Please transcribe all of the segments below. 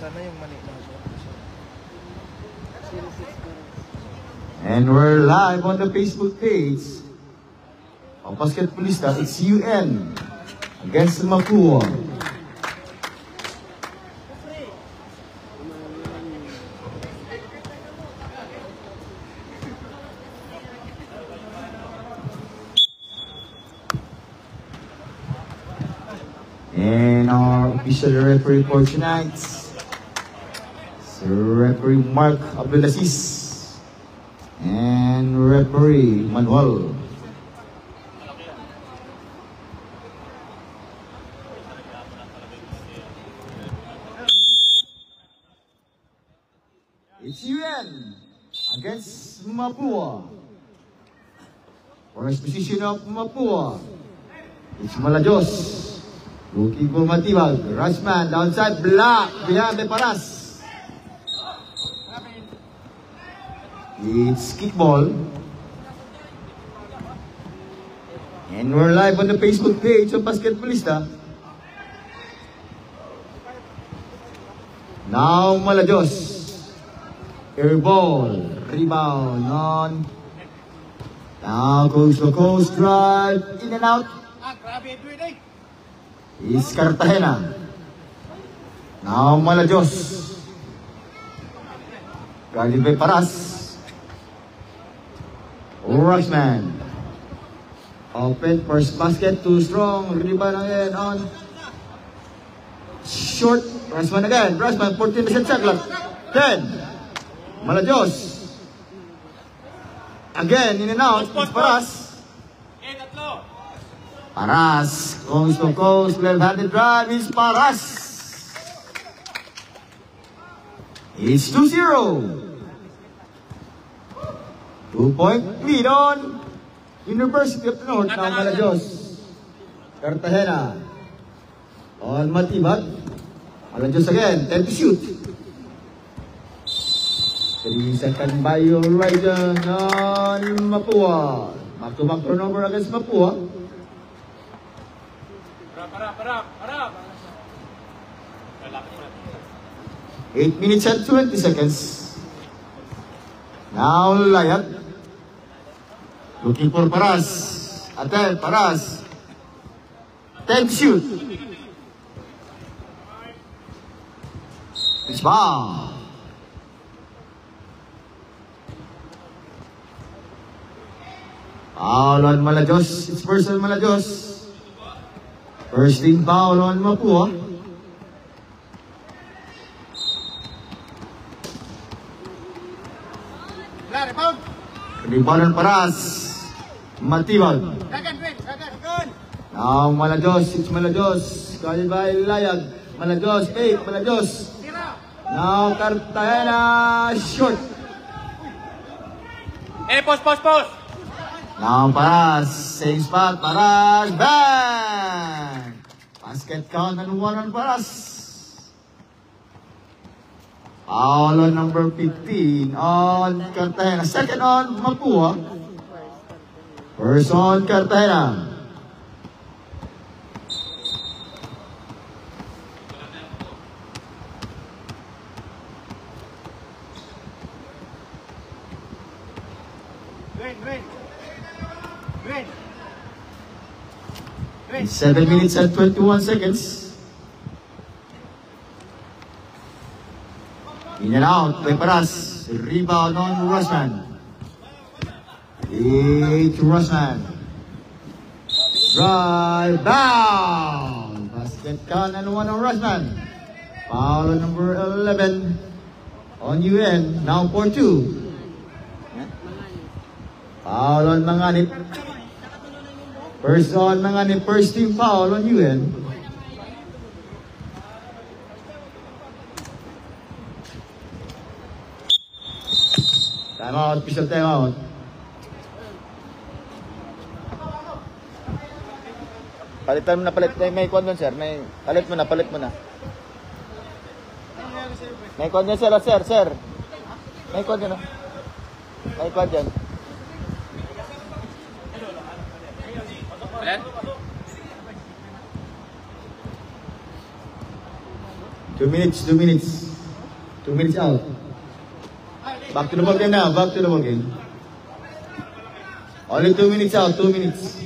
Sana yung mali na siya. And we're live on the Facebook page of Basketballista. It's UN against Mapua. And our official referee for tonight, Sir Referee Mark Abdulaziz and Referee Manuel. It's UN against Mapua. First position of Mapua, it's Malajos. Looking for Matibag. Rushman downside, block behind the Paras. It's kickball. And we're live on the Facebook page of Basketballista. Now Malajos. Air ball. Rebound on. Now coast to coast drive. In and out. Is Cartagena. Now Malajos. Guarded by Paras. Rushman. Open first basket, too strong. Rebound again on. Short. Rushman again. Rushman 14% shot clock. 10. Malajos. Again in and out. It's Paras. Paras, coast to coast, left-handed drive is Paras. It's 2-0. 2-point lead on University of the North. Now Malajos. Cartagena. On Matibag. Malajos again, 10 to shoot. 3-second violation on Mapua. Back-to-back turnover against Mapua. Harap. 8 minutes and 20 seconds. Now Layat. Looking for Paras. Atel, Paras. 10 shoot. It's foul. Foul on Malajos. It's personal Malajos. First team foul on Mapua. Rebound on Paras. Matibag. Now Malajos. It's Malajos. Guarded by Layag. Malajos. 8. Malajos. Now Cartagena. Short. Post. Now Paras. Same spot. Paras. Bang! Basket count and 1 on Paras. Foul on number 15 on Cartagena. Second on Mapua. First on Cartagena. Rain. 7 minutes and 21 seconds. In and out by Paras. Rebound on Rushman. It's Rushman. Drive down. Basket count and 1 on Rushman. Foul on number 11 on UN. Now 4-2. Foul on Manganip. First on Manganip. First team foul on UN. Time out. Official time out. Palitan mo na, may kwan doon, sir. Palit mo na. May kwan dyan, sir. May kwan dyan, May kwan dyan. Ayan? 2 minutes. 2 minutes out. Back to the ball game now. Back to the ball game. Only 2 minutes out. 2 minutes.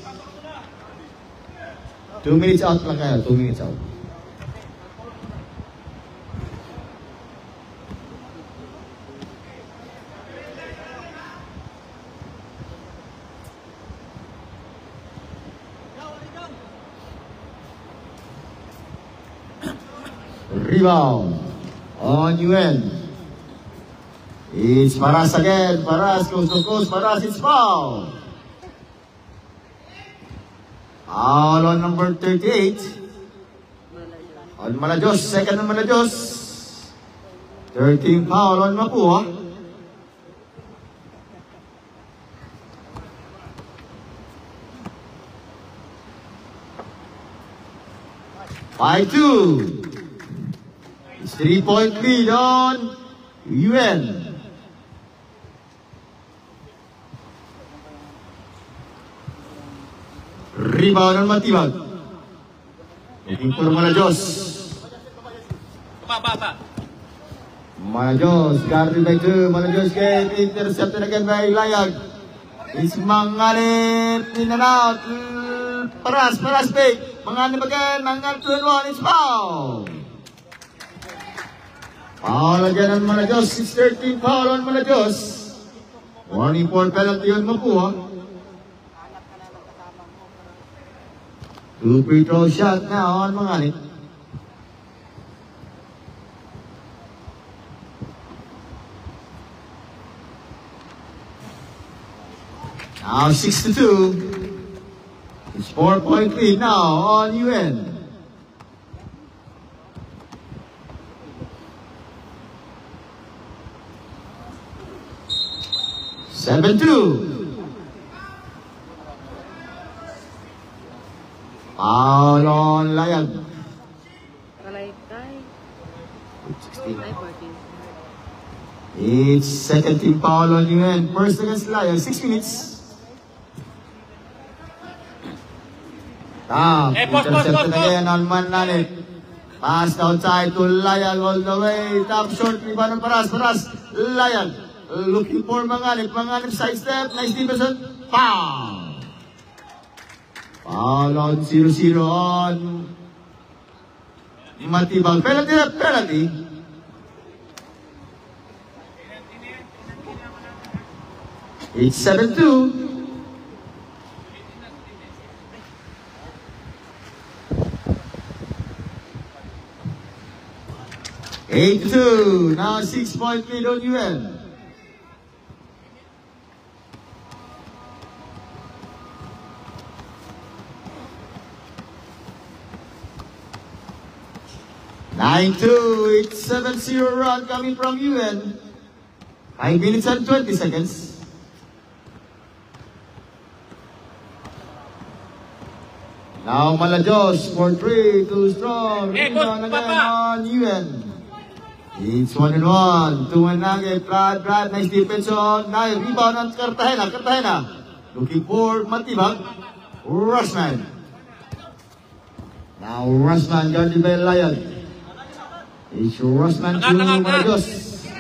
2 minutes out lang kaya. 2 minutes out. Rebound on UN. It's Paras again. Paras goes to coast. Paras, it's foul. Foul on number 38. On Malajos. Second on Malajos. 13 foul on Mapua. Five two. 3-point lead on UN. Rebound on Matibag. Looking for Malajos. Malajos, guarded by two. Malajos get intercepted again by Layag. It's Manganip in and out. Paras big. Manganip again. Manganip 2-1. It's foul. Foul again on Malajos. 6-13 foul on Malajos. Warning for penalty on Mapua. 2 free throw shot now on Manganip. Now 6-2. It's 4-point lead now on UN. 7-2. Foul on Layag. 16. It's second team foul on UN. First against Layag. 6 minutes. Intercepted again on Mananip. Pass outside to Layag all the way. Top short. Rebound on Paras. Layag. Looking for Manganip. Manganip side step. Nice defense. Foul. Foul on 0-0 on Matibag. Penalty. It's 7-2. Eight-2. Now 6-point lead on UN. Nine-2. It's 7-0 run coming from UN. 5 minutes and 20 seconds. Now Malajos for 3, too strong. Rebound again on UN. It's 1-1. 2-1 again. Brad, nice defense on. Now rebound on Cartagena. Looking for Matibag. Rushman. Now Rushman guarded by Layag. It's Rushman to Malajos.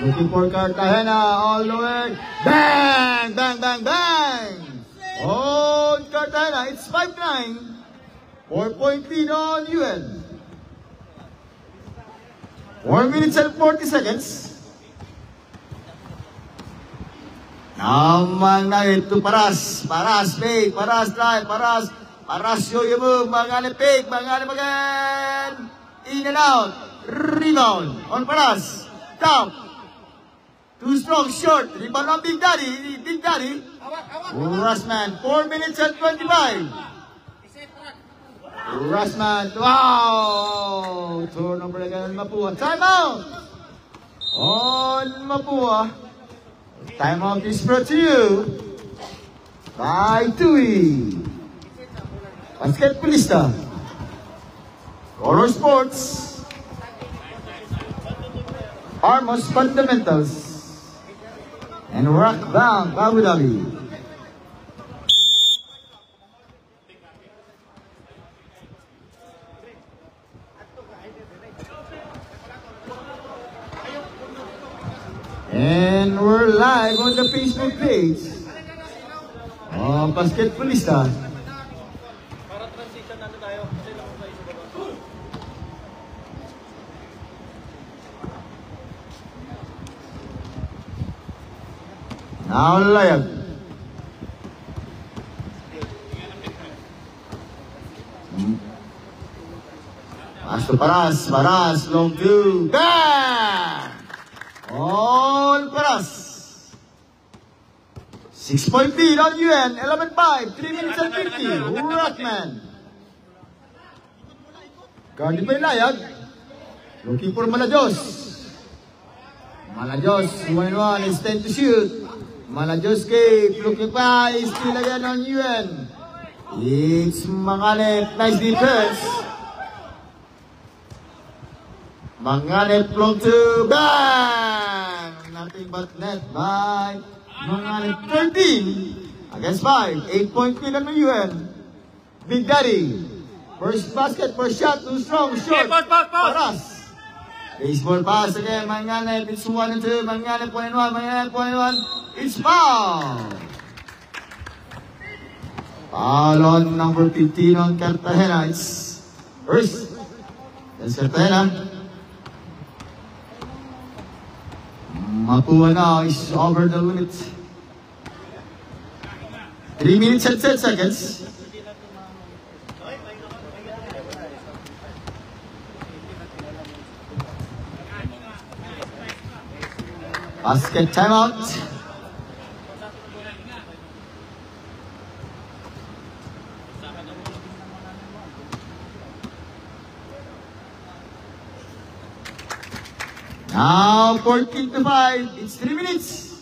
Looking for Cartagena all the way. Bang! On Cartagena, it's 5-9. 4-point lead on UN. 4 minutes and 40 seconds. Now Manganip to Paras. Paras fake. Paras drive. Paras show you move. Manganip fake. Manganip again. In and out. Rebound on Paras. Down. Too strong short. Rebound on Big Daddy. Rushman. 4 minutes and 25. Rushman, wow! Turnover again on Mapua. Timeout! On Mapua. Timeout is brought to you by TUI. Basketballista. Color Sports. Armos Fundamentals. And Rock Bank, Abu Dhabi. And we're live on the Facebook page. Basketballista. Para transition na tayo. Kasi lang sa isa ba? Now layag. Pass to Paras, long two, bang! All Paras. 6-point lead on UN, 11-5, 3 minutes and 50, Rockman. Guarded by Layag. Looking for Malajos. Malajos, 1-1, it's 10 to shoot. Malajos Cape, looking pa, is still again on UN. It's Manganet, nice defense. Manganet long two, bang! Nothing but net by Manganet 13 against 5. 8-point lead on the UN. Big Daddy. First basket, first shot, too strong, short. Paras. Baseball pass again, Manganet. It's 1 and 2. Manganet 1 and 1. Manganet 1 and 1. It's foul. Foul on number 15 on Cartagena. It's first. That's Cartagena. Mapua now is over the limit. 3 minutes and 10 seconds. Basket timeout. Now 14 to 5. It's 3 minutes.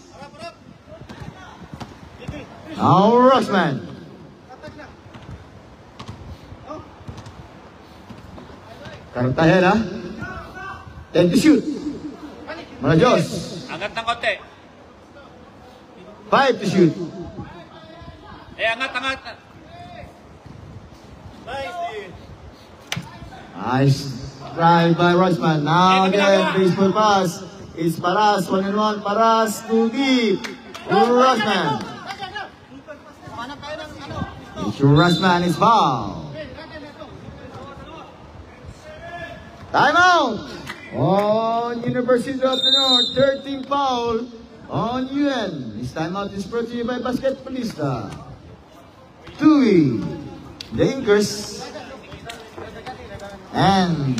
Now Rossman. Cartagena. 10 to shoot. Malajos. Angat ng konti. 5 to shoot. Angat. Nice drive by Rossman. Now again, baseball pass. It's Paras, 1 and 1. Paras to deep. Rossman. It's Rossman is foul. Timeout on University of the North. 13 foul on UN. This timeout is brought to you by Basketballista. Tui, the Inkers, and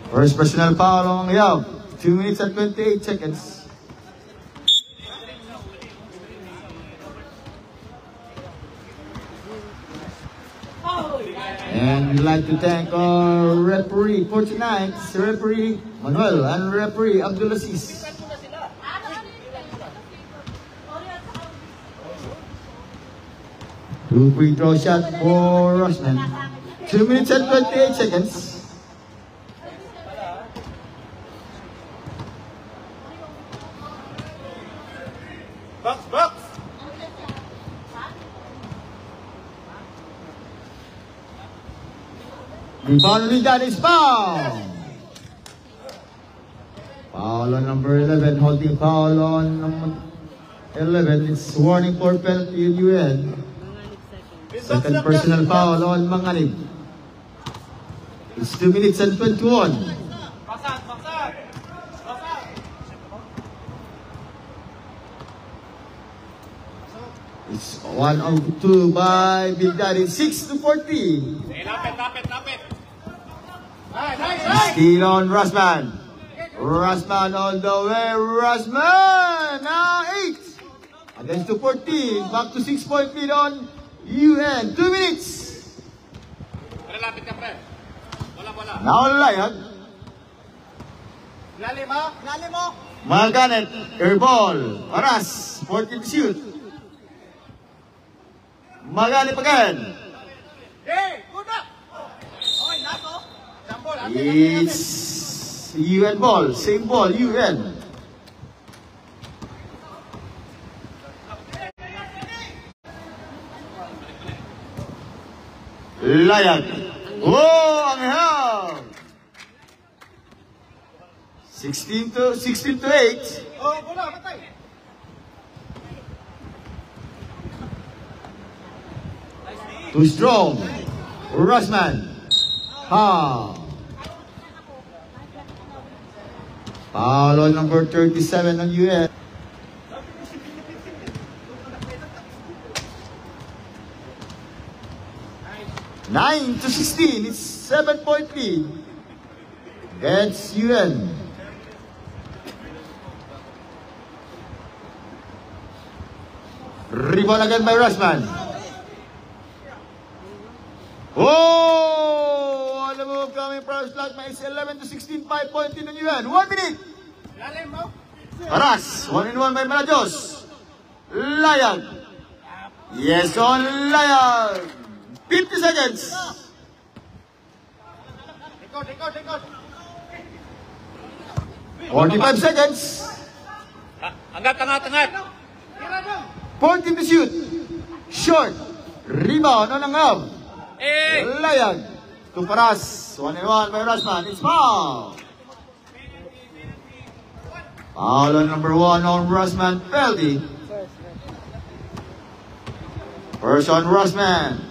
first personal foul on Yao. 2 minutes and 28 seconds. And we'd like to thank our referee for tonight, referee Manuel and referee Abdulaziz. Two free throw shot for Rossman. 2 minutes and 28 seconds. Box. The foul that is foul. Foul on number 11, holding foul on number 11. It's warning for penalty in UN. Second personal foul on Manganib. It's 2 minutes and 21. Baksak. It's 1-2 by Big Daddy. 6 to 14. Lapit. Still on Rossman. Rossman all the way. Rossman! Now 8. Against the 14. Back to 6-point lead on UN. 2 minutes. Lapit ka, pre. Wala. Now Layag. Lalim mo. Maganet. Air ball. Paras. 14 to shoot. Maganet again. Good up. Okay, nato. It's UN ball. Same ball. UN. Layag. Oh, ang help. 16 to 8. Oh, bola, patay. Too strong. Rosman. Foul on number 37 ng US. Nine to 16. It's 7-point lead. Against UN. Rebound again by Rosman. Oh! On the move coming from Slagma is 11 to 16. 5-point lead ng UN. 1 minute. Lalim mo. Paras. 1-1 by Malajos. Layag. Yes on Layag. 50 seconds. Record. 45 seconds. Angat. 14 to shoot. Short. Rebound on ang half. Layag. To Paras. 1-1 by Rosman. It's foul. Foul on number 1 on Rosman. Penalty. First on Rosman.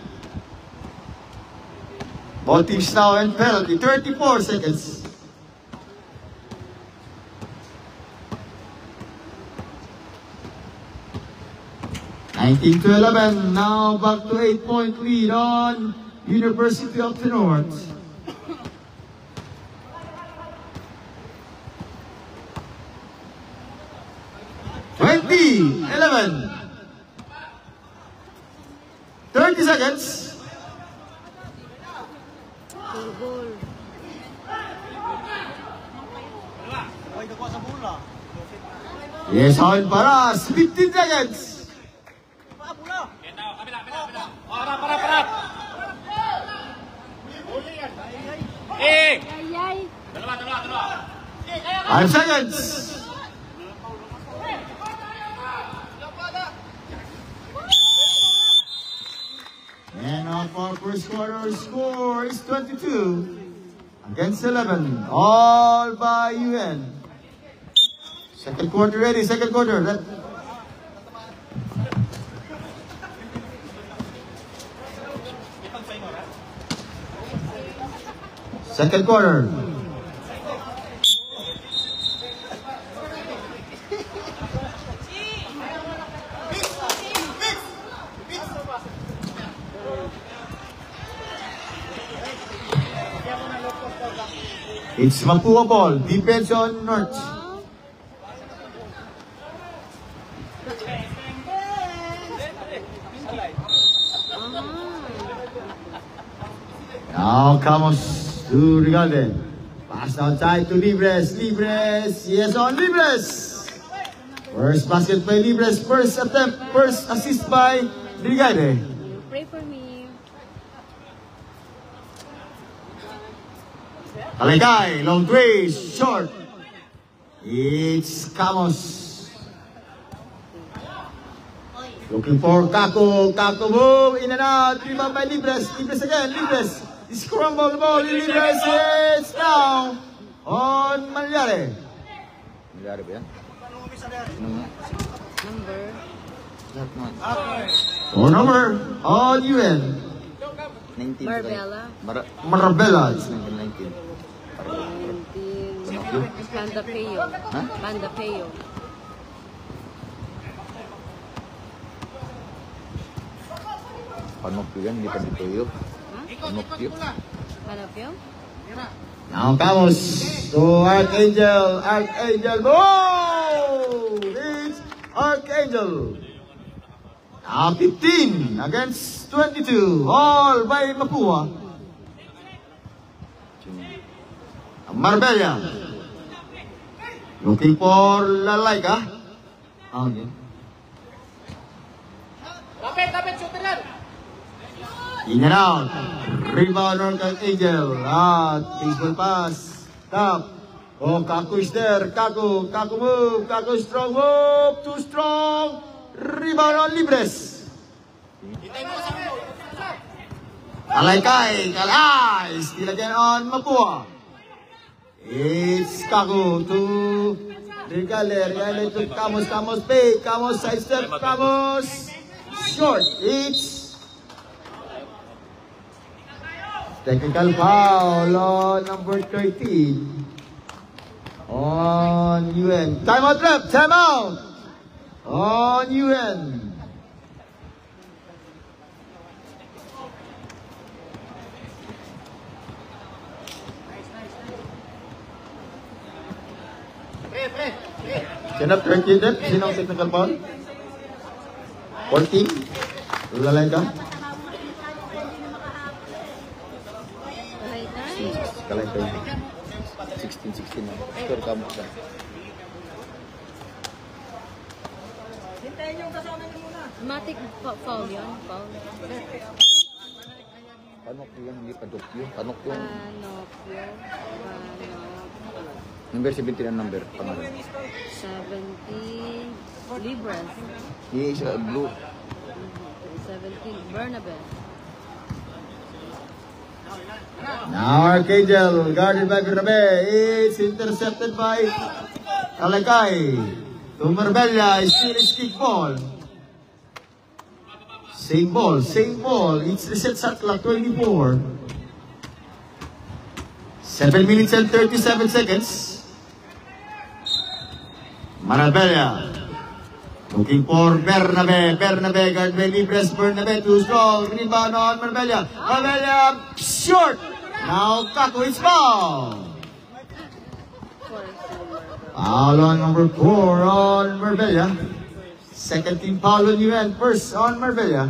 Both teams now in penalty. 34 seconds. (19 to 11). Now back to 8-point lead on University of the North. (20, 11). 30 seconds. Yes, on Paras. 15 seconds. Para. Dalawa. 5 seconds. And on for first quarter score is 22 against 11. All by UN. Second quarter ready. Second quarter. Second quarter. It's Mapua ball. Defense on North. Now Camus to Rigalde. Pass outside to Libres. Yes on Libres. First basket by Libres. First attempt. First assist by Rigalde. Pray for me. Alegay, long three, short. It's Camus. Looking for Kako. Kako move, in and out. Rebound by Libres. Libres again, Libres. Scramble the ball, Libres. It's now on Malyari. Malyari ba yan? Number. Number on UN. 19. Marbella. Marabella. It's number 19. Pandapeo. Ha? Pandapeo. Panopyo yan, hindi pa dito yun. Panopyo. Pandapeo? Now Camus to Archangel. Archangel. Oh! It's Archangel. Now 15 against 22. All by Mapua. Marbella. Looking for Lalaika. Okay. Lapit, shooter yan. In and out. Rebound on Angel. Baseball pass. Top. Oh, Kaku is there. Kaku move. Kaku strong move. Too strong. Rebound on Libres. Alaykay. Kalay. Still again on Mapua. It's Kaku to Regale. Regale to Camus. Camus fake. Camus side step. Camus short. It's technical foul on number 13 on UN. Timeout rep. Timeout on UN. Sinap 20 rep. Sinong technical foul? 14. Lalain ka? Kalain ka. 16 na. Score ka mo siya. Matic foul yun. Foul. Panok yun, hindi padokyo. Panok yun. Panopio. Number 17 ang number. Pangalan. 70 Libras. Hindi siya blue. 17 Bernabe. Now Arcangel, guarded by Bernabe. It's intercepted by Kalakay. To Marbella, still is kick ball. Same ball, same ball. It's reset shot clock 24. 7 minutes and 37 seconds. Marbella. Looking for Bernabe. Bernabe, guard by Libres. Bernabe, too strong. Rebound on Marbella. Marbella, short. Now Kaku is foul. Foul on number 4 on Marbella. Second team foul on UN. First on Marbella.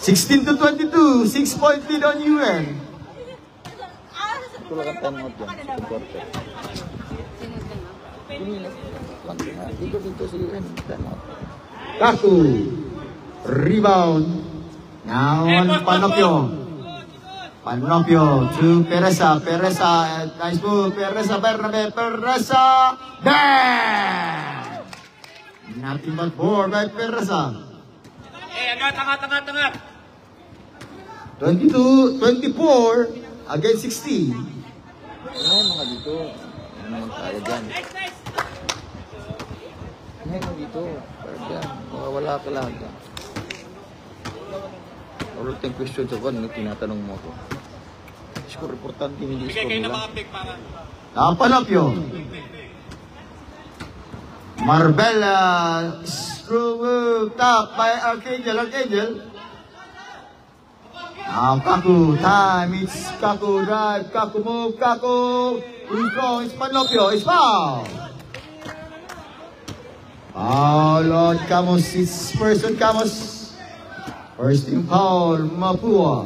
16 to 22. 6-point lead on UN. Tulak ang timeout dyan. Quarter. Sino ito na? Dito si UN. Timeout. Kaku. Rebound. Now on Panopio. Panopio to Pereza. Pereza. Nice move. Pereza. Bernabe. Pereza. Bang! Nothing but 4 by Pereza. Angat. 22, 24 against 16. Ano mga dito? Ano naman tayo dyan? Ano mga dito? Para dyan. Wala ka lang dyan. Wala tayong question sa one. Tinatanong mo ako. Score importante, hindi score nila. Panopio. Marbella. Screw move. Top by Arcangel. Arcangel. Now Kaku. Time. It's Kaku. Drive. Kaku move. Kaku. Who's wrong? It's Panopio. It's foul. Foul on Camus. It's first on Camus. First team foul. Mapua.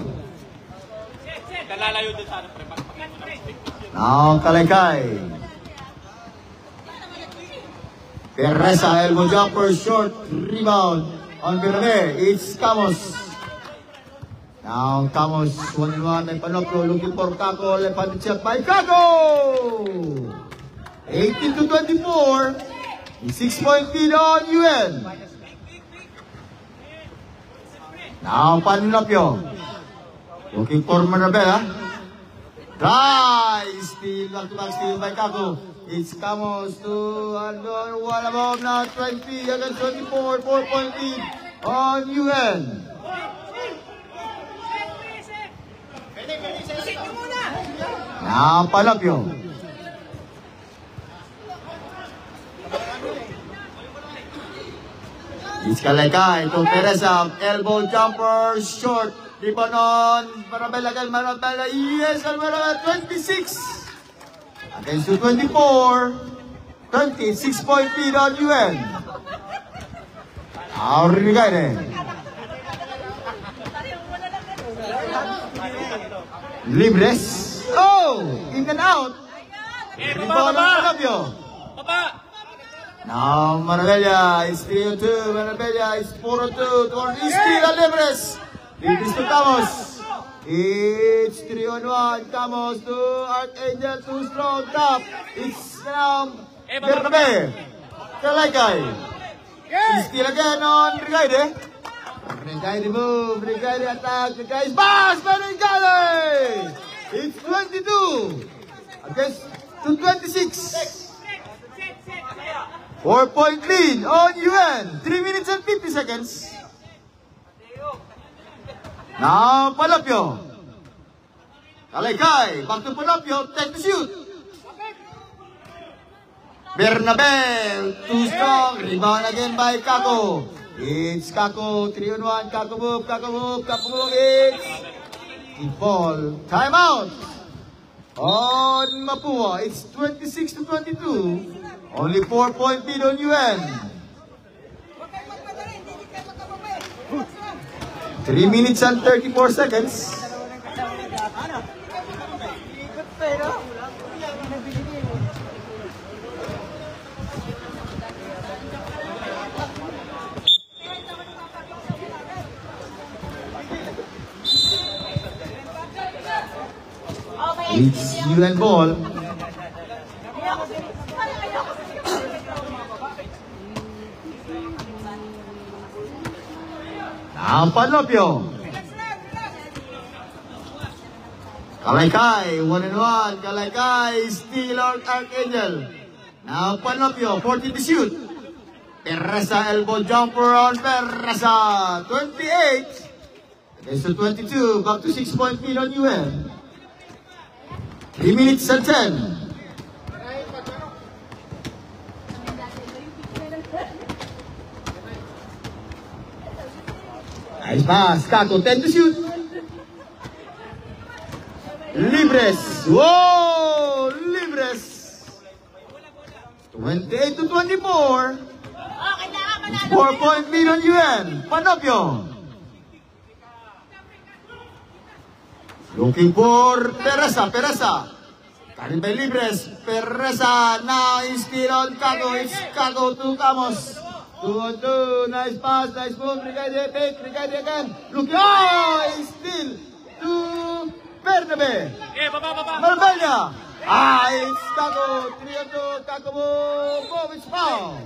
Lalayo din sa pre. Now Kalakay. Pereza, elbow jumper, short rebound on Bernabe. It's Camus. Now Camus, 1-1 by Panopio, looking for Kaku. Left-handed shot by Kaku. 18 to 24. 6-point lead on UN. Now Panopio. Looking for Marbella. Try! Steal, back-to-back steal by Kaku. It's Camus to under one above now 20 against 24. 4-point lead on UN. Now Panopio. It's Kalakay to Pereza. Elbow jumper, short. Rebound on Marbella. Marbella. Yes, Marbella 26. Against 24. 26-point lead on UN. Aurigade. Libres. Oh! In and out. Rebound on Panopio. Now Marbella is 3-2. Marbella is 4-2. Toward Istila Libres. Libres to Camus. It's 3-on-1. Camus to Arcangel. Too strong. Top. It's now Bernabe. Kalakay. Still again on Rigade. Brigade move, Brigade attack, guys, pass, Brigade! It's 22 against 26. 4-point lead on UN. 3 minutes and 50 seconds. Now, Palopio. Kalaykay, back to Palopio, take the shoot. Bernabel, too strong, rebound again by Kako. It's Kako, 3-on-1, Kako move, it's ball. Timeout on Mapua. It's 26-22. Only 4-point lead on UN. 3 minutes and 34 seconds. It's UN ball. Now Palopio. Kalaykay, 1-on-1. Kalaykay, steal Archangel. Now Palopio, 40 to shoot. Pereza, elbow jumper on Pereza. 28 against the 22. Back to 6-point lead on UN. 3 minutes and 10. Nice pass, Kako, 10 to shoot. Libres. Whoa, Libres. 28 to 24. 4-point lead on UN. Panopio. Looking for Pereza. Carried by Libres. Pereza now is still on Kako. It's Kako to Camos. 2-on-2. Nice pass. Nice move. Brigade take. Brigade again. Looking. Oh! It's still to Bernabe. Marbella. It's Kako. 3-on-2. Kako move. It's foul.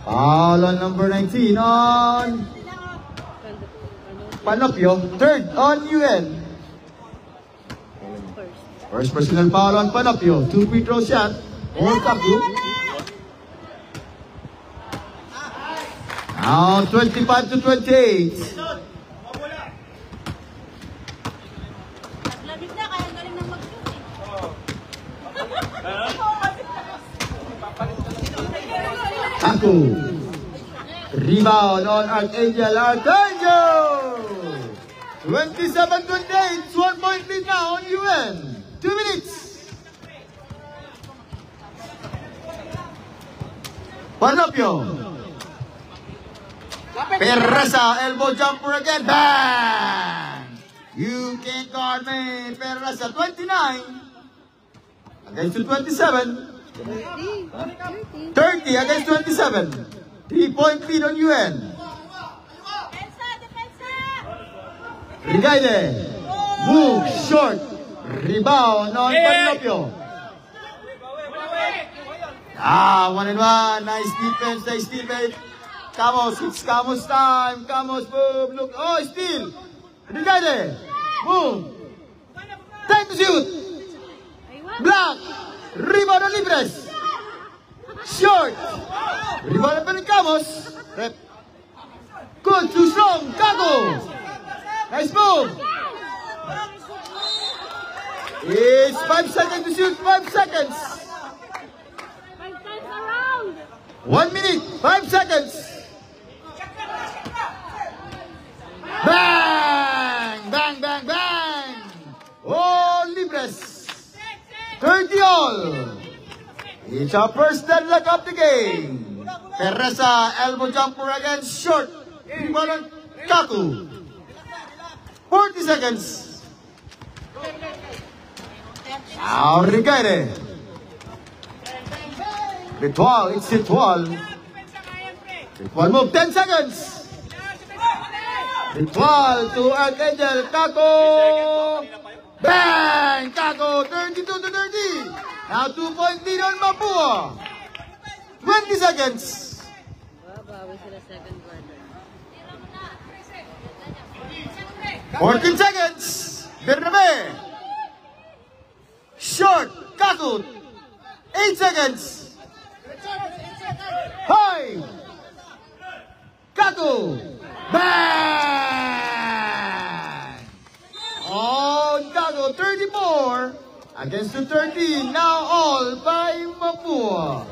Foul on number 19 on Panopio. Third on UN. First personal foul on Panopio. 2 free throw shot. Or Kaku. Now 25 to 28. Kaku. Rebound on Archangel. 27-28. 1-point lead now on UN. 2 minutes. Panopio. Pereza, elbow jumper again. Bang! You can't guard me. Pereza, 29 against 27. 30 against 27. 3-point lead on UN. Brigade. Move short. Rebound on Panopio. 1-on-1. Nice defense. Nice steal by Camos. It's Camos time. Camos move. Look. Oh, steal. Brigade. Move. Time to shoot. Block. Rebound on Libres. Short. Rebound on Camos. Rep. Good. Too strong. Kako. Nice move. It's 5 seconds to shoot. 5 seconds. 1 minute. 5 seconds. Bang! Bang, bang, bang! Oh, Libres. 30 all. It's our first deadlock of the game. Pereza, elbow jumper again, short. Rebound on Kaku. 40 seconds. Now Brigade. Ritual, it's Ritual. Ritual move, 10 seconds. Ritual to Archangel. Kako. Bang! Kako, 32-30. Now 2-point lead on Mapua. 20 seconds. Babawi sila second quarter. 14 seconds. Bernabe. Short. Kako. 8 seconds. High. Kako. Bang! On Kako, 34 against the 13. Now all by Mapua.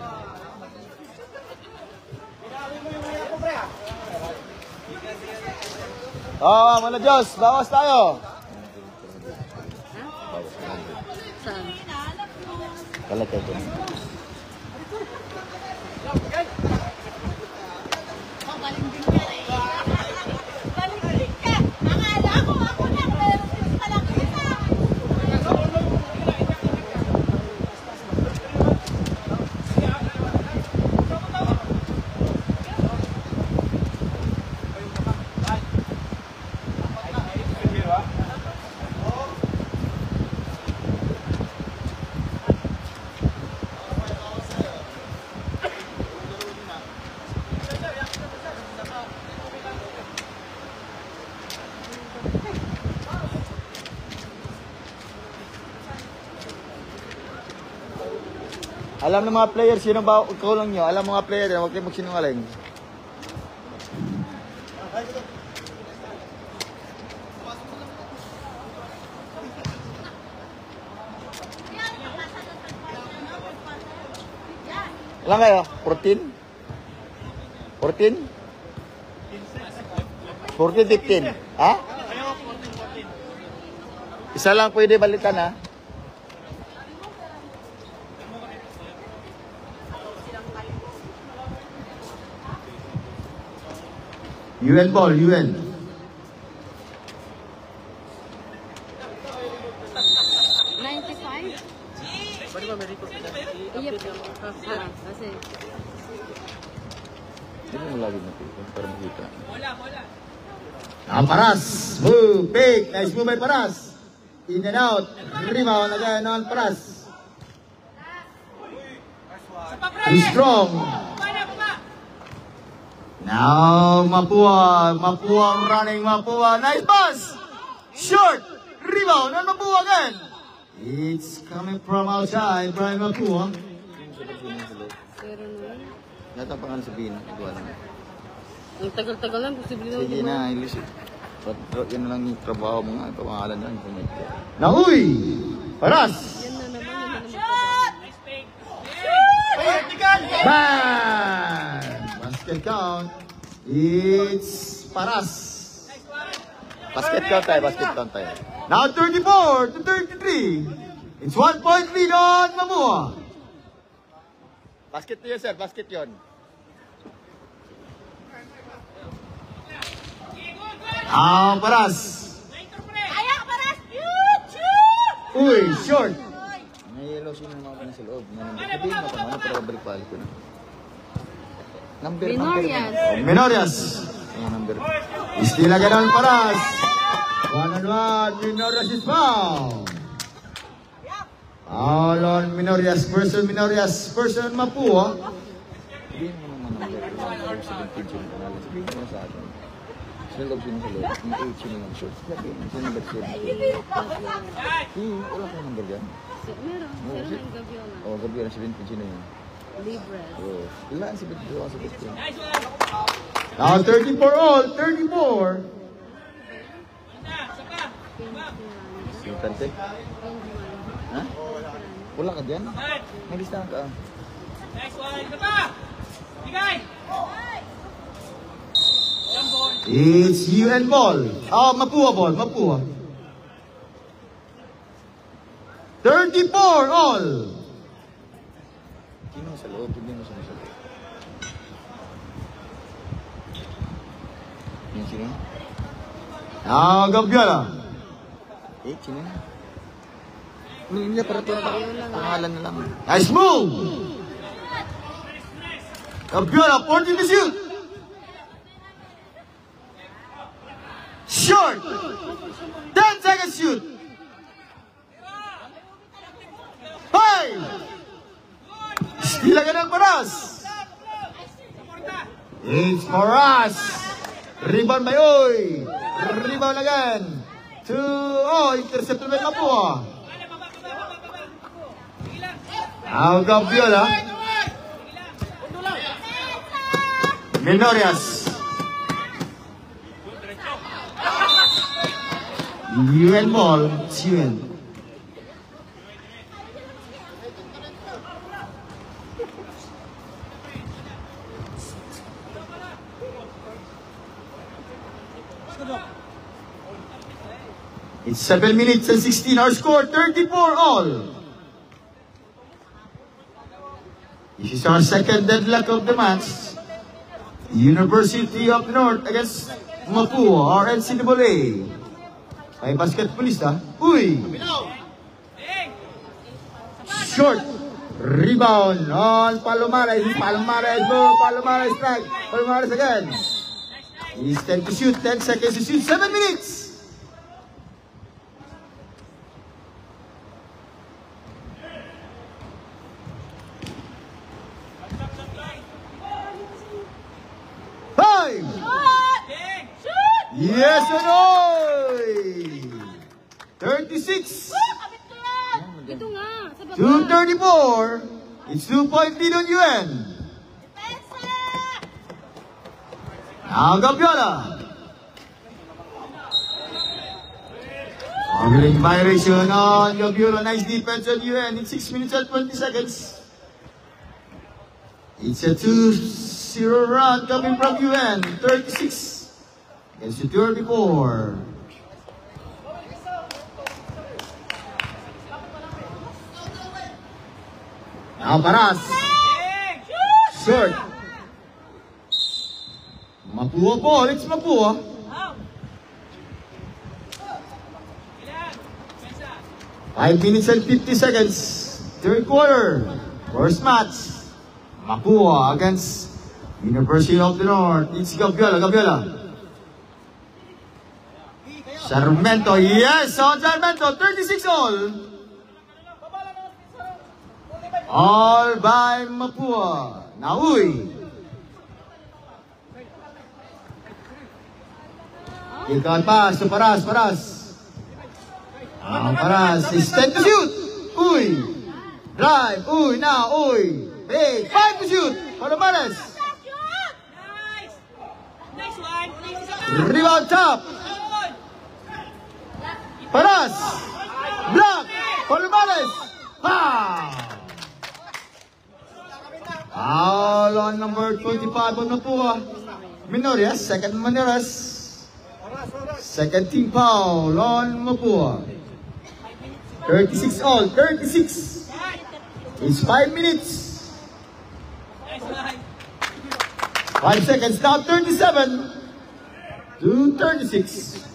Mga Diyos, bawas tayo. Saan? Kalat ito. Alam ng mga player, sino ba kulong nyo? Alam mga player, huwag kayo magsinungaling. Ilan kayo? 14? 14? 14, 15? Ha? Isa lang pwede balikan, ha? UN ball, UN. 95? Pwede ba may record? Iya po. Kasi Hindi mo lagi nakita para makita. Paras. Move. Big. Nice move by Paras. In and out. Rebound again on Paras. Too strong. Now Mapua. Mapua running. Mapua. Nice pass. Short. Rebound on Mapua again. It's coming from outside. Brian Mapua. 09. Lahat ang pangalan sabihin. Ito alam. Ang tagal-tagal lang, posible na. Sige na, ilis. Yan na lang yung trabaho mo nga. Pangalan lang. Nauy. Paras. Yan na naman. Bang! Basket count. It's Paras. Basket count tayo. Now 34 to 33. It's 1 point lead on Mapua. Basket yun, sir. Basket yun. Paras. Uy, short. May yellow sino naman ako sa loob. Sabihin mo kung ano, pero balik ko na. Number. Minorias. Minorias. Number. Still again on Paras. 1-on-1. Minorias is fouled. All on Minorias. Person Mapua. Sabihin mo naman number 17 sino pangalan. Sabihin mo sa akin. Sino loob sino sa loob. Yung 8 sino ng short. Sabihin mo sino number 7. Wala kang number dyan. Meron. Meron ng Gabiola. O, gabi na 17 sino yun. Libres. O, ilan si Bidyo sa Bidyo. Now 34 all. 34. Yung tante? Ha? Wala ka dyan? May listahan ka. It's UN ball. Mapua ball. Mapua. 34 all. Sino sa loob? Hindi mo sa loob. Yung sino? Gabiola. 8, sino yun? Hindi niya para pangalan na lang. Nice move. Gabiola, 14 to shoot. Short. 10 seconds shoot. Silagan ng Paras. It's Paras. Rebound by Uy. Rebound again. Intercept naman na po. Gabiola. Menorias. UN ball. It's UN. It's 7 minutes and 16. Our score, 34 all. This is our second deadlock of the match. University of North against Mapua, our NCAA. Ay basketballista. Uy! Short. Rebound on Palomares. Palomares, go. Palomares strike. Palomares again. He's 10 to shoot. 10 seconds to shoot. 7 minutes. Yes or no? 36. Ito nga, sa baba. 234. It's 2-point lead on UN. Now Gabiola. Angling violation on Gabiola. Nice defense on UN. It's 6 minutes and 20 seconds. It's a 2-0 run coming from UN. 36. Against the 34. Now Paras. Short. Mapua ball. It's Mapua. 5 minutes and 50 seconds. Third quarter. First match. Mapua against University of the North. It's Gabiola. Gabiola. Sarmento, yes, on Sarmento, 36 all. All by Mapua. Nauy. Ikaw pass to Paras, Paras. Paras is 10 to shoot. Uy. Drive, Uy, now, Uy. Hey, 5 to shoot. Palomares. Rebound top. Paras! Block! Palomares! Foul on number 25 on Mapua. Menorias, second Menorias. Second team foul on Mapua. 36 all, 36. It's 5 minutes. 5 seconds now, 37 to 36.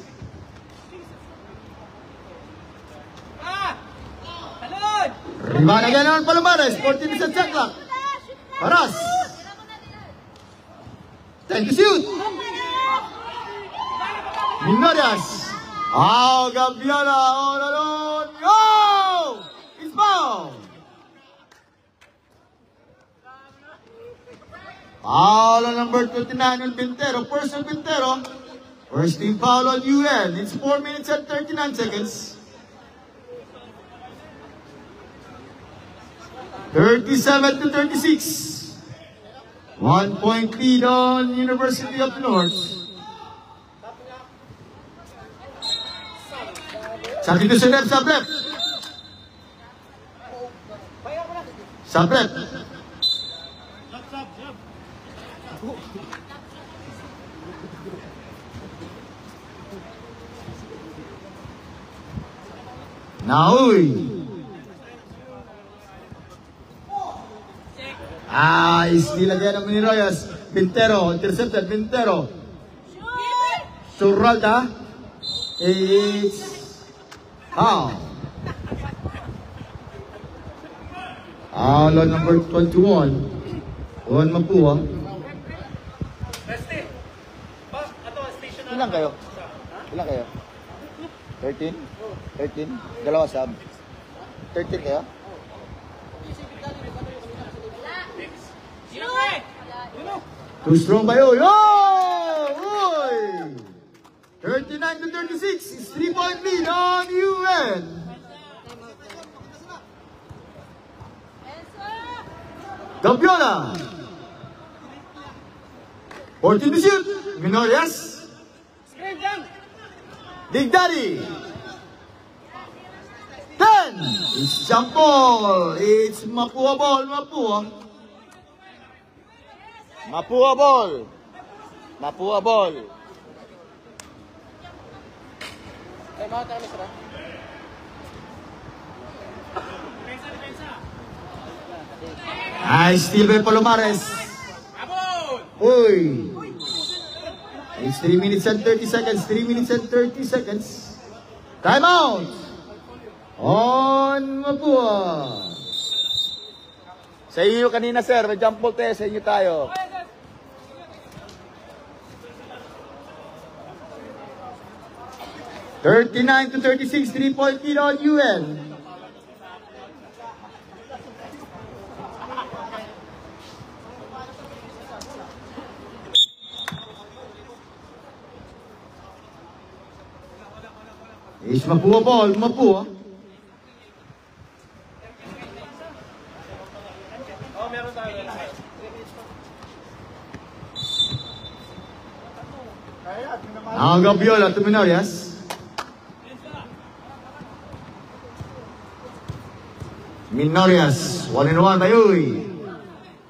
Rebound again on Palomares. 14 minutes at shot clock. Paras. 10 to shoot. Menorias. Gabiola all alone. Go! It's foul. Foul on number 29 on Bintero. First on Bintero. First team foul on UN. It's 4 minutes and 39 seconds. 37 to 36. 1 point lead on University of the North. Substitution left, sub left. Sub left. Nauy. Steal again of Menorias. Bintero, intercepted, Bintero. Surralda. It's foul. Foul on number 21. On Mapua. Ilan kayo? Ilan kayo? 13? 13? Dalawa sub. 13 kayo? Too strong by Uy. Oh! Uy! 39 to 36. It's 3-point lead on UN. Gambiola. 14 to shoot. Minorias. Big Daddy. 10. It's jump ball. It's Mapua ball. Mapua. Mapua ball. Mapua ball. Time out kami, sir. Nice steal by Palomares. Uy. It's 3 minutes and 30 seconds. 3 minutes and 30 seconds. Time out. On Mapua. Sa inyo kanina, sir. May jump ball tayo. Sa inyo tayo. $39 to 36, 3-point lead on UN. Is Mapua ball, Mapua. Oh, meron tayo. Now Gambiola to Minorias. Minorias, 1-1 by Uy.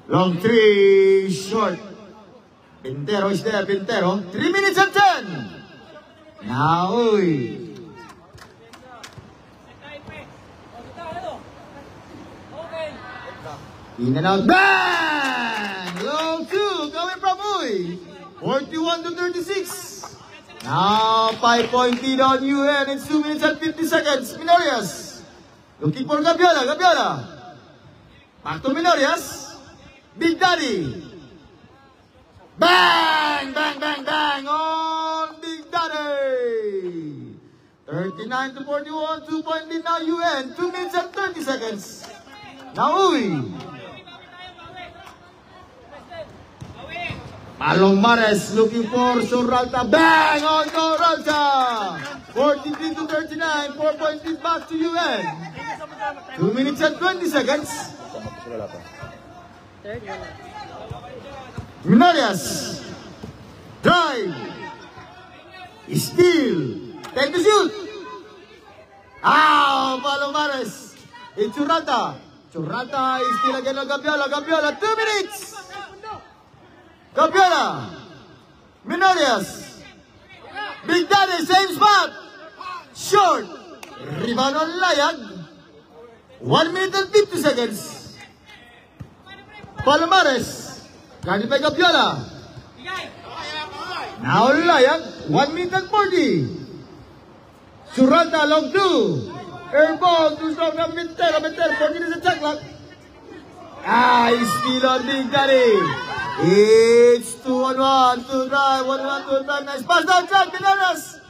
Long 3, short. Pintero is there, Pintero. 3 minutes and 10. Now Uy. In and out, bang! Long 2, coming from Uy. 41 to 36. Now 5-point lead on UN. It's 2 minutes and 50 seconds. Minorias. Looking for Gambiola, Gambiola. Back to Minorias. Big Daddy. Bang, bang, bang, bang on Big Daddy. 39 to 41, 2-point lead now UN. 2 minutes and 30 seconds. Now Uy. Palomares looking for Soralta. Bang on Soralta. 43 to 39, 4-point lead back to UN. 2 minutes and 20 seconds. Third one. Minorias. Drive. Steal. Take the shoot. Palomares. It's Soralta. Soralta is still again on Gambiola. Gambiola, 2 minutes. Gambiola. Minorias. Big Daddy, same spot. Short. Rebound on Layag. 1 minute and 50 seconds. Palomares. Guarded by Gambiola. Now Layag. 1 minute and 40. Soralta, long 2. Air ball, too strong from Pintero. 14 is a check clock. He's still on Big Daddy. It's 2-on-1, 2 drive, 1-1, 2 drive. Nice pass down, Chad Minorias.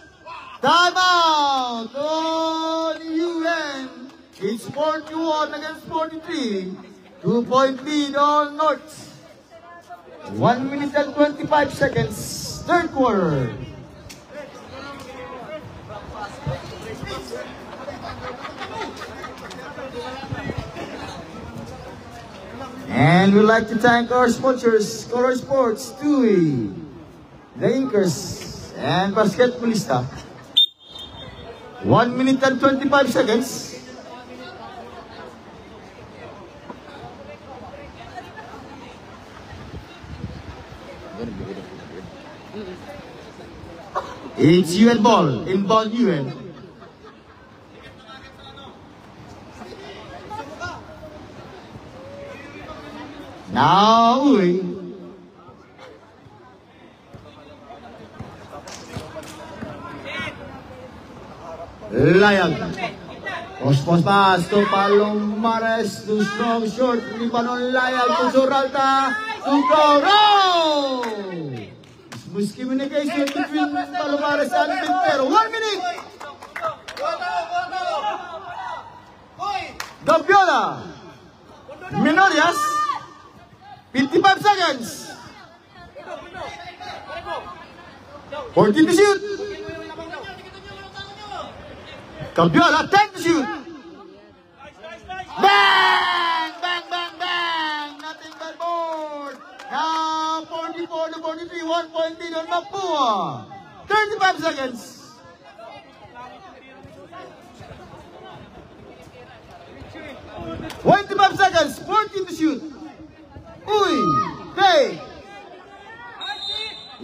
Time out on UN. It's 41 against 43. 2-point lead on North. 1 minute and 25 seconds. Third quarter. And we'd like to thank our sponsors, Color Sports, TUI, the Inkers, and Basketballista. 1 minute and 25 seconds. It's UN ball, inbound UN. Now Uy. Layag. Post pass to Palomares, to strong short, rebound on Layag, to Soralta, to Coro. Smooth communication between Palomares and Pintero. 1 minute. Gambiola. Minorias. 55 seconds. 14 to shoot. Campiola, 10 to shoot. Bang! Bang, bang, bang! Nothing but board. Now, 44 to 43. 1 point lead on Mapua. 35 seconds. 25 seconds. 14 to shoot. Uy! Hey!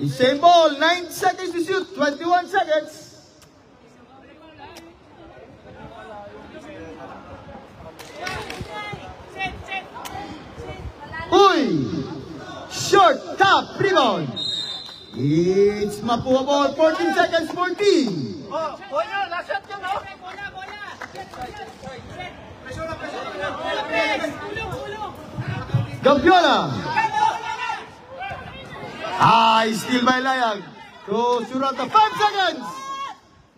Same ball. 9 seconds to shoot. 21 seconds. Uy! Short, top, rebound. It's Mapua ball. 14 seconds, 14. Gampiola. Steal by Layag. To Surata. 5 seconds.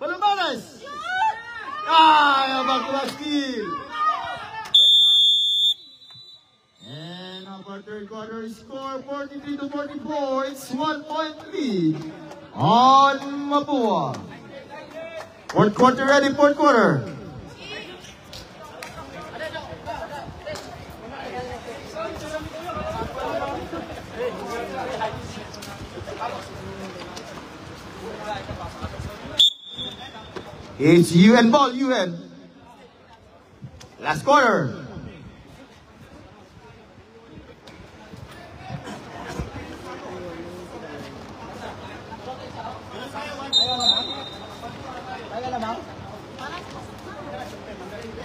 Palomares. Back to back steal. And our third quarter score 43 to 44. It's 1 point lead on Mapua. Fourth quarter ready, fourth quarter. It's UN ball, UN. Last quarter.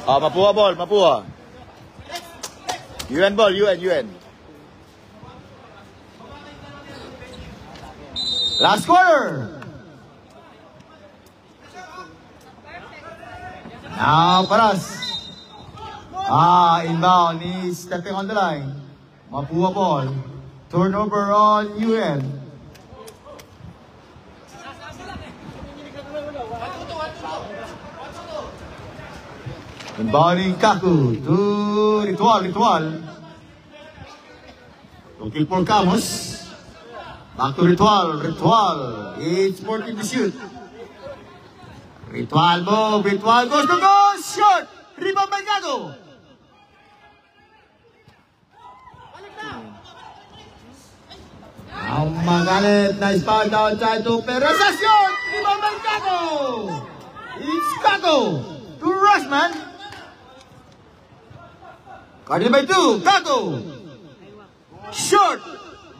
Mapua ball, Mapua. UN ball, UN. Last quarter. Now, Paras. Inbound. He's stepping on the line. Mapua ball. Turnover on UN. Inbounding Kaku to Ritual. Looking for Camus. Back to Ritual. It's 14 to shoot. Ritual move. Ritual goes to goal. Shot. Rebound by Gago. Magalit. Nice foul outside to Perez. Shot. Rebound by Gago. It's Gago to Rushman. Cardinal by 2. Gago. Short.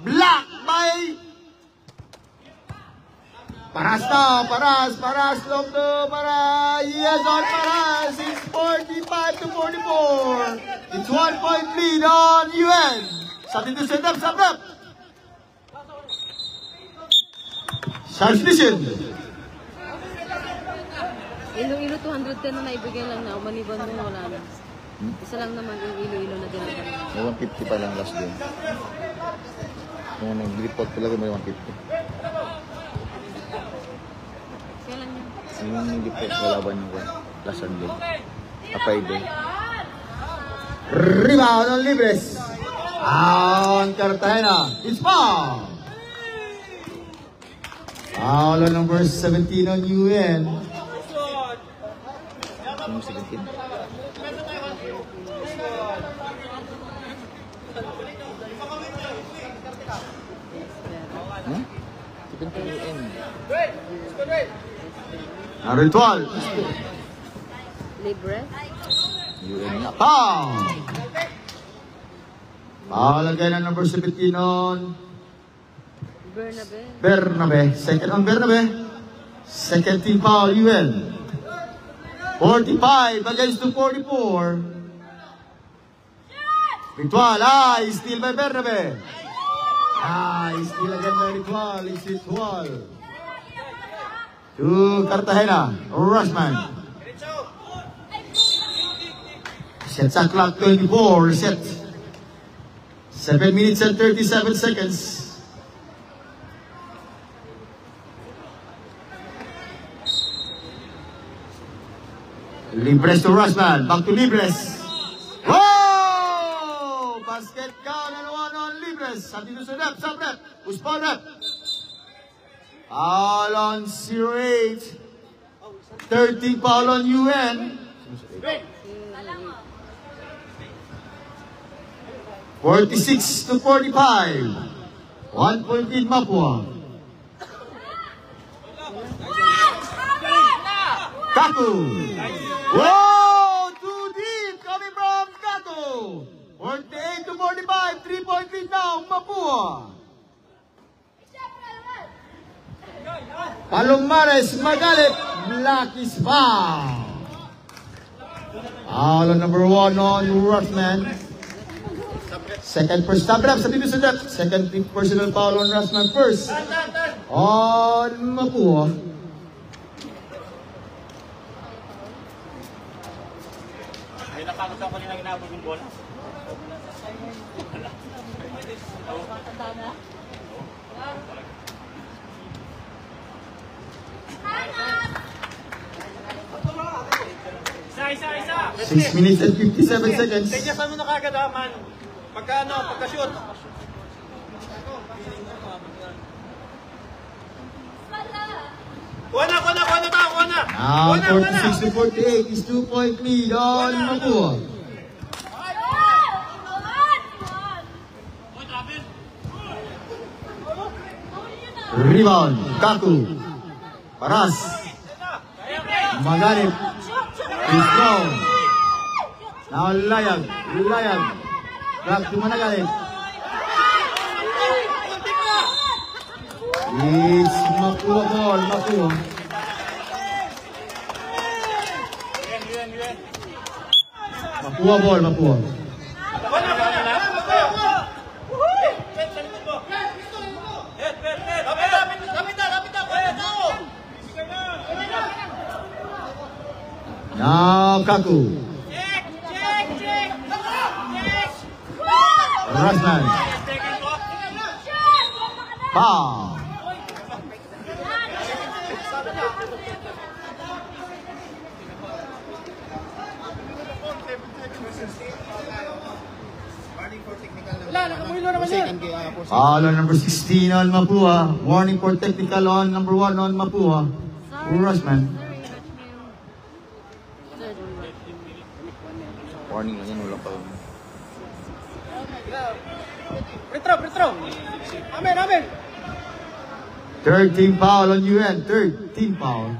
Block by Paras now. Paras. Long to Paras. Yes, on Paras. It's 45 to 44. It's 1 point lead on UN. Something to set up. Substitution. Iloilo 210 na naibigay lang na. Umaniban mo wala na. Isa lang naman yung Iloilo na dinagay. May 150 pa lang last game. Nung nag-report talaga may 150. Kailan yun? Yung report wala ba nyo last Sunday? Friday. Rebound on Libres. On Cartagena. It's foul. Foul on number 17 on UN. Yung 17. Huh? 17 UN. Ritual. Libre? UN nga. Foul. Foul again on number 17 on Bernabe. Second on Bernabe. Second team foul, UN. 45 against to 44. Ritual, steal by Bernabe. Steal again by Ritual. It's Ritual. To Cartagena. Rushman. Set sa clock, 24. Reset. 7 minutes and 37 seconds. Libres to Rushman. Back to Libres. Whoa! Basket count and 1 on Libres. Something to set up. Sub rep. Push ball rep. Foul on 08. 13 foul on UN. 46 to 45. 1 point lead Mapua. Kaku. Whoa! Too deep coming from Kaku. 48 to 45. 3-point lead now Mapua. Palomares Magalip. Black is foul. Foul on number 1 on Russman. Second first stop rap, substitution rep. Second personal foul on Russman. First on Mapua. Ay, napagod ako kanina ginabog yung bola. 6 minutes and 57 seconds. Tenyasan mo na kagad ha, man. Pagka-shoot. Kuha na. Now 46 to 48 is 2-point lead on Mapua. Rebound, Kaku. Paras. Maganip. He's strong. Now Layag. Back to Managalip. It's Mapua ball, Mapua. Mapua ball, Mapua. Now Kaku. Rasman. Foul. Foul on number 16 on Mapua. Warning for technical on number 1 on Mapua. Rasman. Warning lang yan, wala pa. Retro. Amen. 13 foul on UN. 13 foul.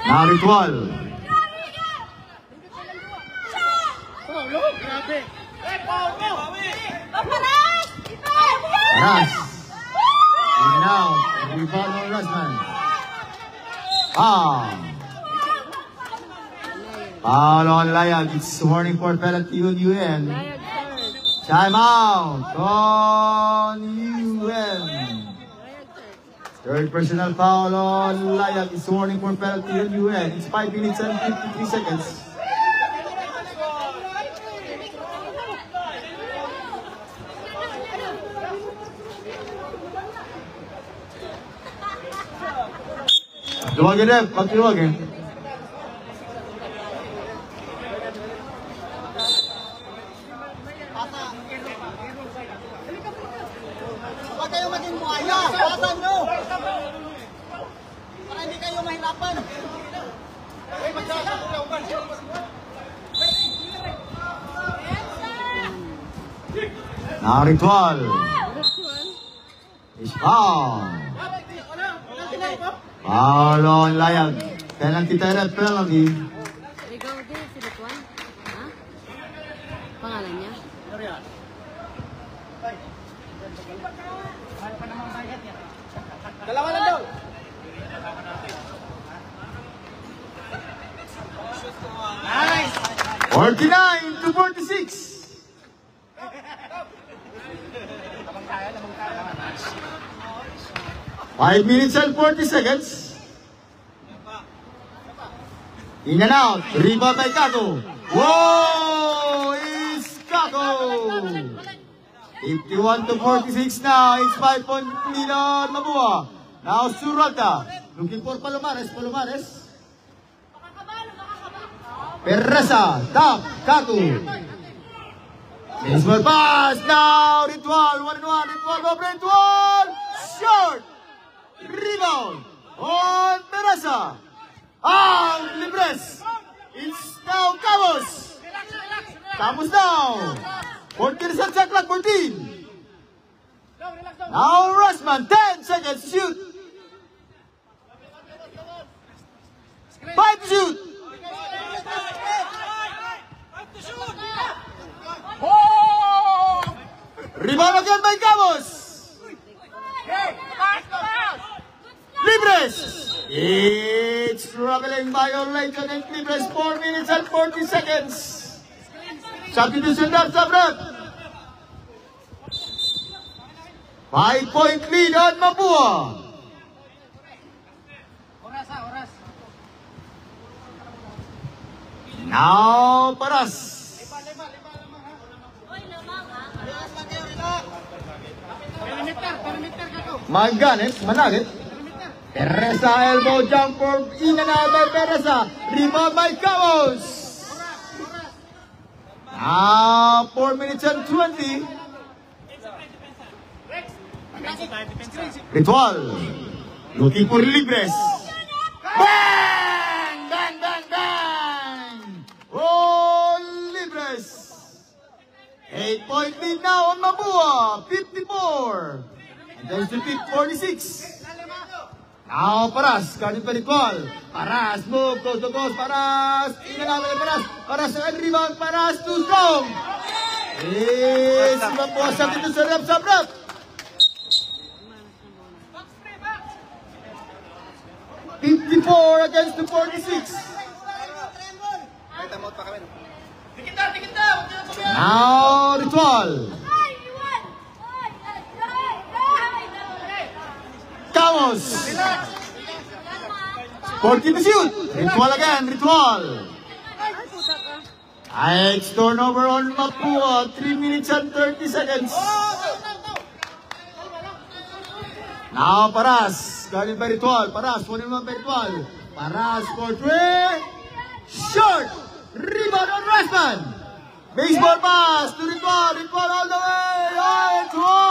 Now Ritual. Ras. And now, rebound on Rasman. Foul on Layag. It's warning for penalty on UN. Time out on UN. Third personal foul on Layag. It's warning for penalty on UN. It's 5 minutes and 53 seconds. Luwagin rep, pagluwagin. Huwag kayo maging buhaya. Pasan nyo. Para hindi kayo mahirapan. Now Ritual. Is foul. Foul on Layag. Penalty tayo, penalty. Ikaw din, si Ritual? Ha? Pangalan niya? Dalawa lang daw. Nice! 49 to 46. 5 minutes and 40 seconds. In and out. Rebound by Kaku. Whoa! It's Kaku. 51 to 46 now. It's 5-point lead on Mapua. Now Suralta. Looking for Palomares. Perresa. Top. Kaku. Baseball pass. Now, Ritual. 1-1. Ritual. Over Ritual. Short. Rebound. On Perasa. Ang Libres. It's now Camus. Camus now. 14 seconds sa clock. 14. Now Rosman. 10 seconds to shoot. 5 to shoot. Rebound again by Camus. Libres. It's struggling violation and Libres. 4 minutes and 40 seconds. Substitution up, Sabrot. 5-point lead on Mapua. Now Paras. Maganet, managit. Pereza elbow jumper, in and out by Pereza. Rebound by Camus. Now 4 minutes and 20. Ritual. Looking for Libres. Bang! Bang, bang, bang! Oh, Libres. 8-point lead now on Mapua. 54. And then to 46. Now Paras, guarded by Ritual. Paras, move, close to close. Paras, in and out by Paras. Paras and rebound. Paras, too strong. Yes, Mapua substitution up sa rep. 54 against the 46. Now Ritual. Camus. 14 to shoot. Ritual again. Ritual. It's turnover on Mapua. 3 minutes and 30 seconds. Now Paras. Guarded by Ritual. Paras. 1-1 by Ritual. Paras for 3. Short. Rebound on Rosman. Baseball pass to Ritual. Ritual all the way. Ritual.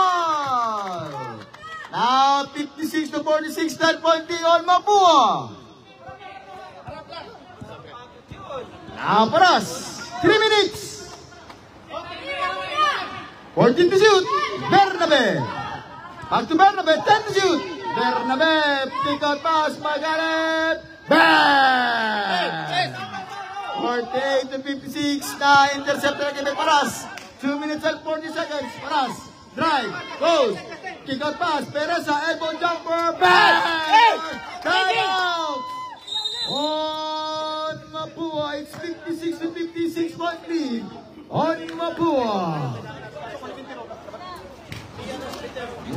Now 56 to 46. 10-point lead on Mapua. Now Paras. 3 minutes. 14 to shoot. Bernabe. Back to Bernabe. 10 to shoot. Bernabe. Pick out pass. Maganet. Bang! 48 to 56 na interceptor again by Paras. 2 minutes and 40 seconds. Paras. Drive. Goes. Kick out pass. Pereza. Elbow jumper. Bang! Time out! On Mapua. It's 56 to 56 point lead. On Mapua.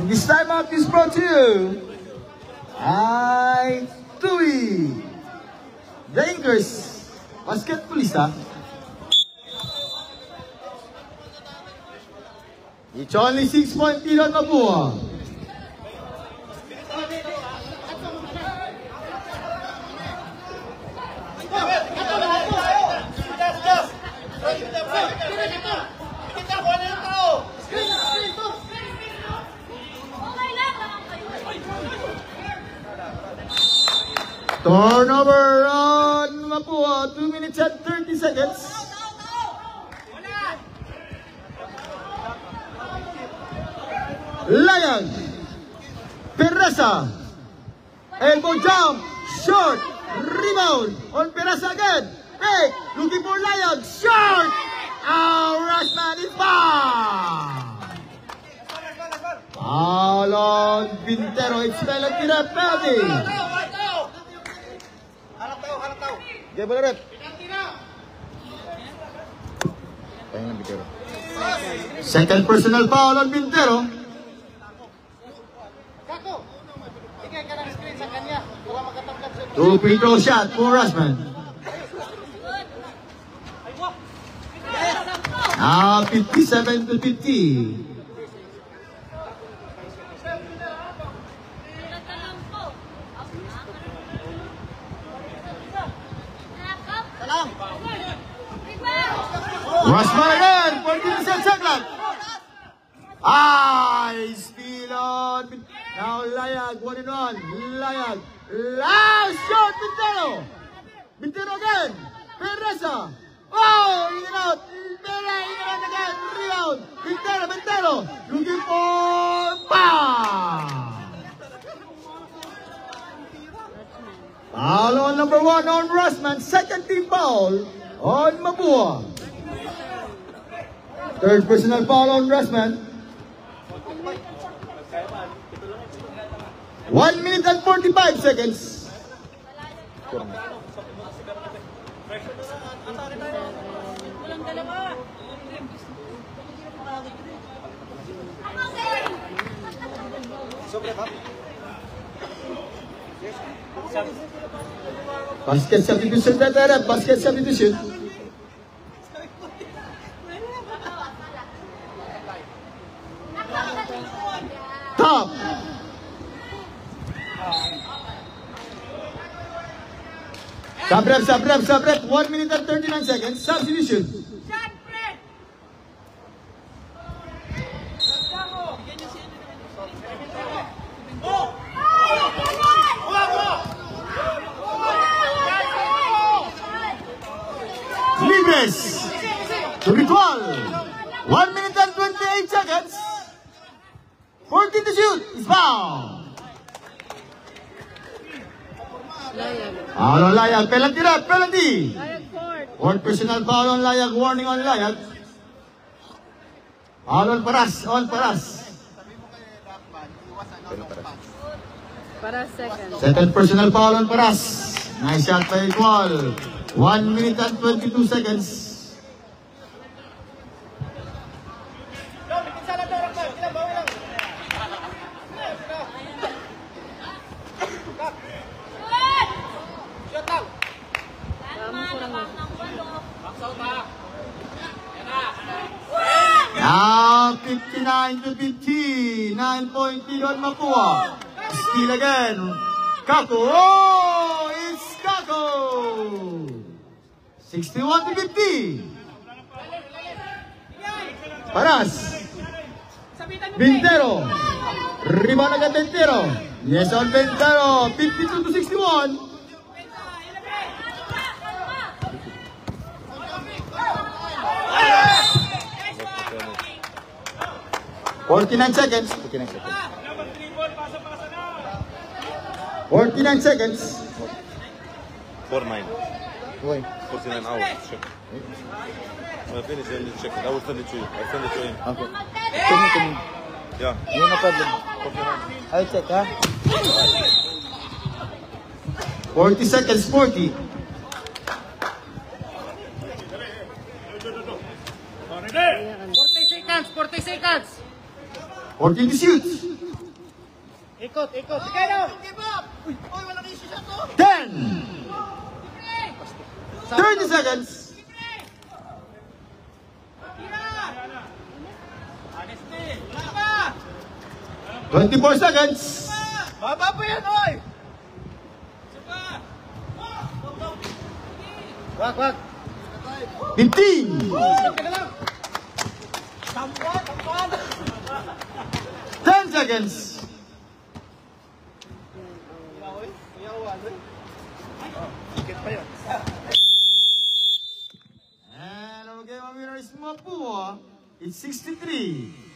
This time out is brought to you by Tui. The Inkers. Basketballista. It's only 6-point lead on Mapua. Turnover on Mapua, 2 minutes and 30 seconds. Layag. Pereza. Elbow jump. Short. Rebound. On Pereza again. Fake. Looking for Layag. Short. Rosman is foul. Foul on Vintero. It's penalty ref penalty. Okay, boleh rep. Second personal foul on Vintero. Two free throw shot for Rosman. Now 57 to 50. Rosman again, 14 seconds. High speed on. Now Layag, 1-on-1. Layag. Last shot, Bintero. Bintero again. Pereza. Oh, in and out. Pera, in and out again. Rebound. Bintero. Looking for pow. Foul on number 1 on Russman. Second team foul on Mabua. Third personal foul on Russman. 1 minute and 45 seconds. Basket substitution that basket substitution. Top. Subrep. 1 minute and 39 seconds. Substitution. Libres. To Ritual. 1 minute and 28 seconds. 14 to shoot. Is foul. Layag. Layag. Penalty na. Penalty. Layag court. One personal foul on Layag. Warning on Layag. Foul on Paras. On Paras. Para second. Second personal foul on Paras. Nice shot by Igual. 1 minute and 22 seconds. Now 59 to 50. 9-point lead on Mapua. Steal again. Kako. Oh, it's Kako. 61 to 50. Paras. Bintero. Rebound agad Bintero. Yes on Bintero. 52 to 61. 49 seconds. 49 seconds. 4-9. Why? 49 hours. Check. When I finish, I need to check it. I will send it to you. I'll send it to him. Okay. Can you? Yeah. No problem. I'll check, ha? 40 seconds, 40. 40 seconds. 14 to shoot. Ikot. Sige daw. 10. 30 seconds. 24 seconds. Baba po yan, oy! Wag. 15. 10 seconds. And our game winner is Mapua. It's 63.